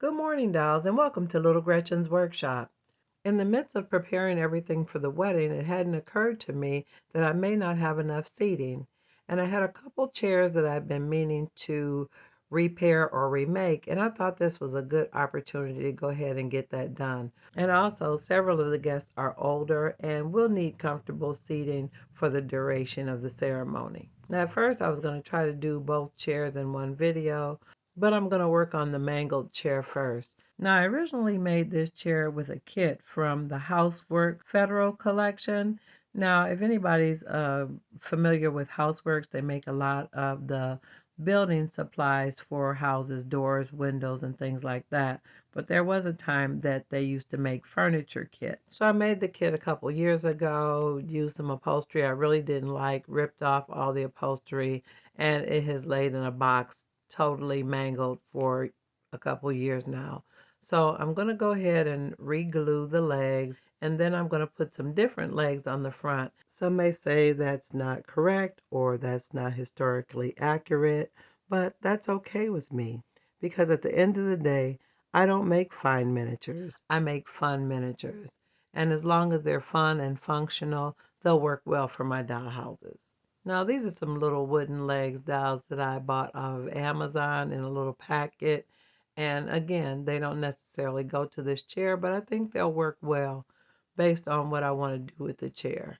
Good morning, dolls, and welcome to Little Gretchen's workshop. In the midst of preparing everything for the wedding, it hadn't occurred to me that I may not have enough seating. And I had a couple chairs that I've been meaning to repair or remake, and I thought this was a good opportunity to go ahead and get that done. And also, several of the guests are older and will need comfortable seating for the duration of the ceremony. Now, at first, I was going to try to do both chairs in one video, but I'm going to work on the mangled chair first. Now, I originally made this chair with a kit from the Houseworks Federal Collection. Now, if anybody's familiar with Houseworks, they make a lot of the building supplies for houses, doors, windows, and things like that. But there was a time that they used to make furniture kits. So I made the kit a couple years ago, used some upholstery I really didn't like, ripped off all the upholstery, and it has laid in a box totally mangled for a couple years now. So I'm going to go ahead and re-glue the legs, and then I'm going to put some different legs on the front. Some may say that's not correct or that's not historically accurate, but that's okay with me because at the end of the day, I don't make fine miniatures. I make fun miniatures. And as long as they're fun and functional, they'll work well for my doll houses. Now, these are some little wooden legs dolls that I bought off of Amazon in a little packet. And again, they don't necessarily go to this chair, but I think they'll work well based on what I want to do with the chair.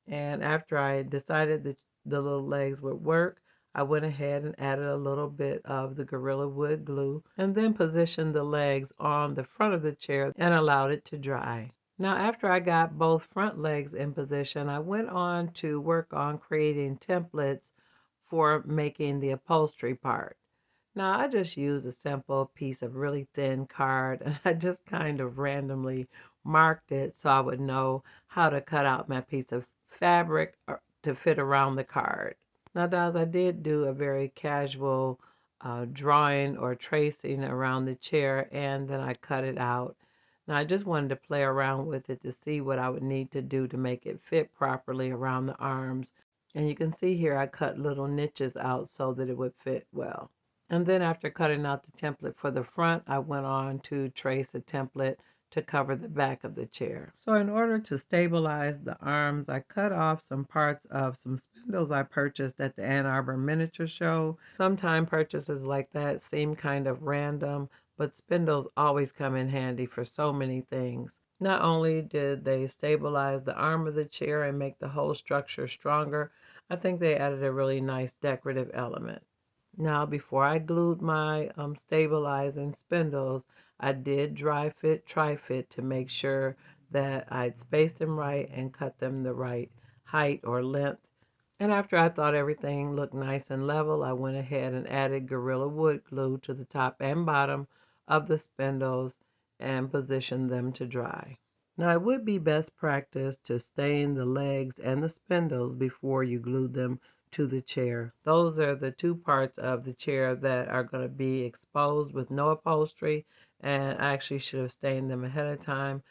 And after I decided that the little legs would work, I went ahead and added a little bit of the Gorilla Wood glue and then positioned the legs on the front of the chair and allowed it to dry. Now, after I got both front legs in position, I went on to work on creating templates for making the upholstery part. Now, I just used a simple piece of really thin card, and I just kind of randomly marked it so I would know how to cut out my piece of fabric to fit around the card. Now, guys, I did do a very casual drawing or tracing around the chair, and then I cut it out. Now, I just wanted to play around with it to see what I would need to do to make it fit properly around the arms. And you can see here I cut little niches out so that it would fit well. And then after cutting out the template for the front, I went on to trace a template to cover the back of the chair. So in order to stabilize the arms, I cut off some parts of some spindles I purchased at the Ann Arbor Miniature Show. Sometimes purchases like that seem kind of random, but spindles always come in handy for so many things. Not only did they stabilize the arm of the chair and make the whole structure stronger, I think they added a really nice decorative element. Now, before I glued my stabilizing spindles, I did dry fit, tri-fit to make sure that I'd spaced them right and cut them the right height or length. And after I thought everything looked nice and level, I went ahead and added Gorilla Wood glue to the top and bottom of the spindles and positioned them to dry. Now, it would be best practice to stain the legs and the spindles before you glue them to the chair. Those are the two parts of the chair that are going to be exposed with no upholstery, and I actually should have stained them ahead of time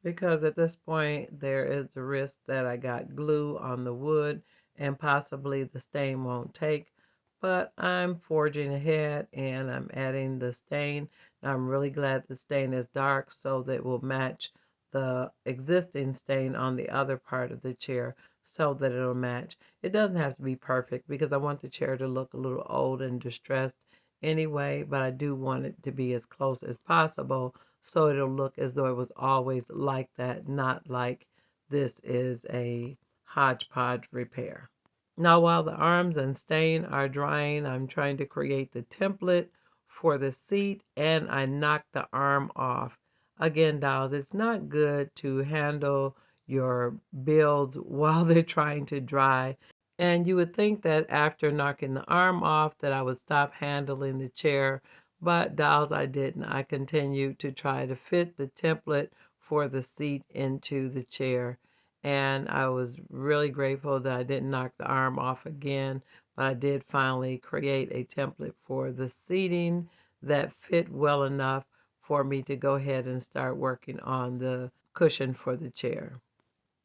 because at this point there is the risk that I got glue on the wood and possibly the stain won't take. But I'm forging ahead and I'm adding the stain. Now I'm really glad the stain is dark so that it will match the existing stain on the other part of the chair so that it'll match. It doesn't have to be perfect because I want the chair to look a little old and distressed anyway, but I do want it to be as close as possible so it'll look as though it was always like that, not like this is a hodgepodge repair. Now, while the arms and stain are drying, I'm trying to create the template for the seat, and I knocked the arm off. Again, dolls, it's not good to handle your builds while they're trying to dry. And you would think that after knocking the arm off that I would stop handling the chair, but dolls, I didn't. I continued to try to fit the template for the seat into the chair. And I was really grateful that I didn't knock the arm off again, but I did finally create a template for the seating that fit well enough for me to go ahead and start working on the cushion for the chair.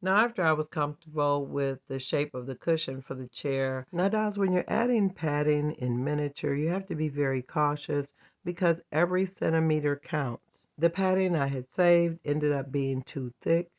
Now, after I was comfortable with the shape of the cushion for the chair, now, dolls, when you're adding padding in miniature, you have to be very cautious because every centimeter counts. The padding I had saved ended up being too thick,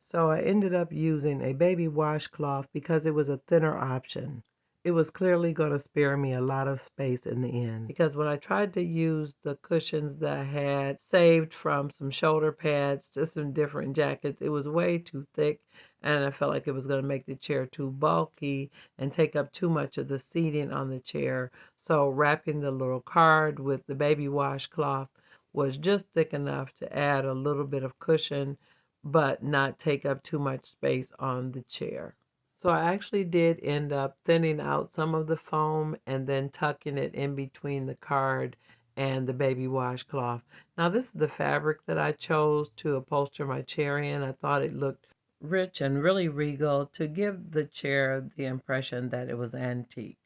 so I ended up using a baby washcloth because it was a thinner option. It was clearly going to spare me a lot of space in the end, because when I tried to use the cushions that I had saved from some shoulder pads to some different jackets, it was way too thick, and I felt like it was going to make the chair too bulky and take up too much of the seating on the chair. So wrapping the little card with the baby washcloth was just thick enough to add a little bit of cushion but not take up too much space on the chair. So I actually did end up thinning out some of the foam and then tucking it in between the card and the baby washcloth. Now this is the fabric that I chose to upholster my chair in. I thought it looked rich and really regal to give the chair the impression that it was antique.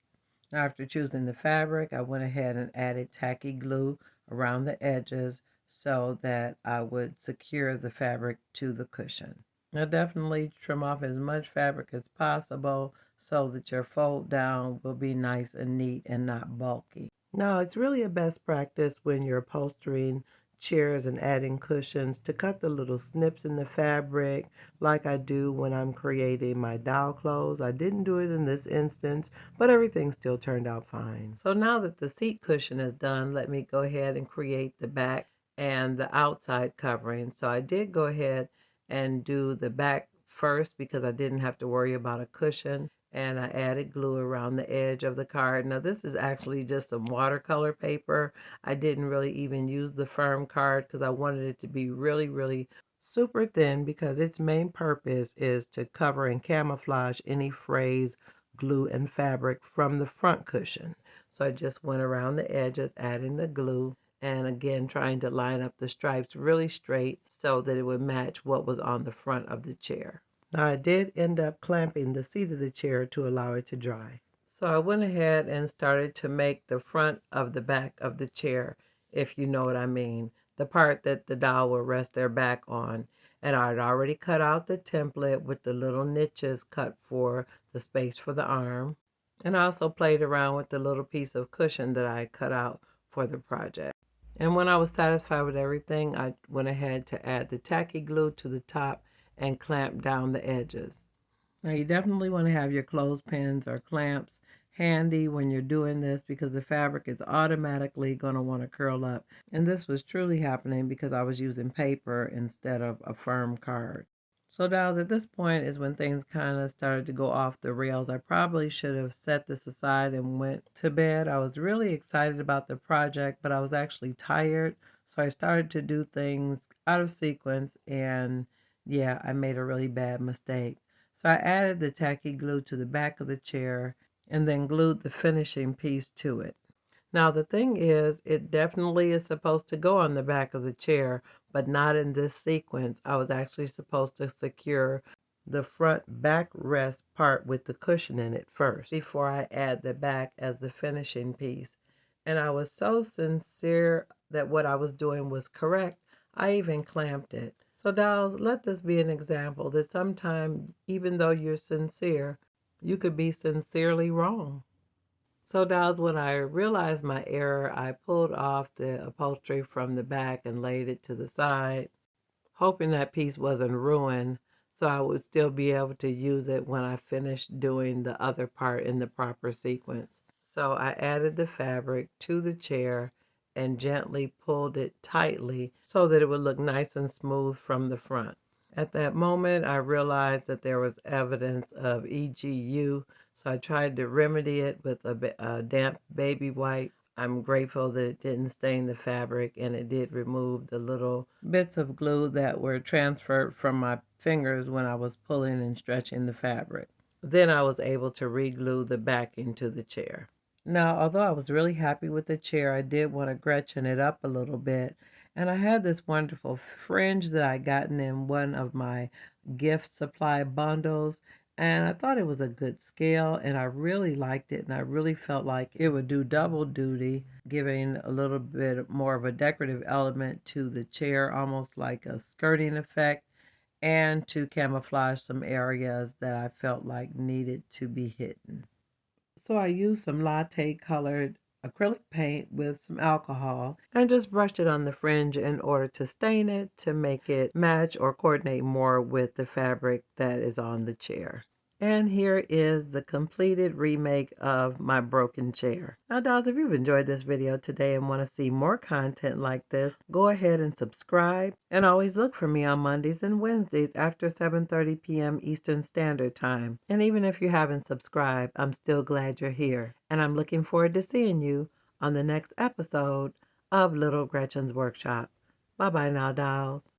After choosing the fabric, I went ahead and added tacky glue around the edges so that I would secure the fabric to the cushion. Now definitely trim off as much fabric as possible so that your fold down will be nice and neat and not bulky. Now it's really a best practice when you're upholstering chairs and adding cushions to cut the little snips in the fabric like I do when I'm creating my doll clothes. I didn't do it in this instance, but everything still turned out fine. So now that the seat cushion is done, let me go ahead and create the back and the outside covering. So I did go ahead and do the back first because I didn't have to worry about a cushion, and I added glue around the edge of the card. Now this is actually just some watercolor paper. I didn't really even use the firm card because I wanted it to be really super thin, because its main purpose is to cover and camouflage any frays, glue, and fabric from the front cushion. So I just went around the edges adding the glue, and again trying to line up the stripes really straight so that it would match what was on the front of the chair. Now I did end up clamping the seat of the chair to allow it to dry. So I went ahead and started to make the front of the back of the chair, if you know what I mean, the part that the doll will rest their back on. And I had already cut out the template with the little niches cut for the space for the arm. And I also played around with the little piece of cushion that I cut out for the project. And when I was satisfied with everything, I went ahead to add the tacky glue to the top and clamp down the edges. Now you definitely want to have your clothespins or clamps handy when you're doing this, because the fabric is automatically going to want to curl up. And this was truly happening because I was using paper instead of a firm card. So dolls, at this point is when things kind of started to go off the rails. I probably should have set this aside and went to bed. I was really excited about the project, but I was actually tired. So I started to do things out of sequence, and yeah, I made a really bad mistake. So I added the tacky glue to the back of the chair and then glued the finishing piece to it. Now the thing is, it definitely is supposed to go on the back of the chair, but not in this sequence. I was actually supposed to secure the front backrest part with the cushion in it first before I add the back as the finishing piece. And I was so sincere that what I was doing was correct, I even clamped it. So dolls, let this be an example that sometimes, even though you're sincere, you could be sincerely wrong. So dolls, when I realized my error, I pulled off the upholstery from the back and laid it to the side, hoping that piece wasn't ruined so I would still be able to use it when I finished doing the other part in the proper sequence. So I added the fabric to the chair and gently pulled it tightly so that it would look nice and smooth from the front. At that moment, I realized that there was evidence of EGU, so I tried to remedy it with a damp baby wipe. I'm grateful that it didn't stain the fabric, and it did remove the little bits of glue that were transferred from my fingers when I was pulling and stretching the fabric. Then I was able to re-glue the backing to the chair. Now, although I was really happy with the chair, I did want to Gretchen it up a little bit. And I had this wonderful fringe that I gotten in one of my gift supply bundles. And I thought it was a good scale, and I really liked it. And I really felt like it would do double duty, giving a little bit more of a decorative element to the chair, almost like a skirting effect, and to camouflage some areas that I felt like needed to be hidden. So I used some latte colored acrylic paint with some alcohol and just brushed it on the fringe in order to stain it to make it match or coordinate more with the fabric that is on the chair. And here is the completed remake of my broken chair. Now, dolls, if you've enjoyed this video today and want to see more content like this, go ahead and subscribe. And always look for me on Mondays and Wednesdays after 7:30 p.m. Eastern Standard Time. And even if you haven't subscribed, I'm still glad you're here. And I'm looking forward to seeing you on the next episode of Little Gretchen's Workshop. Bye-bye now, dolls.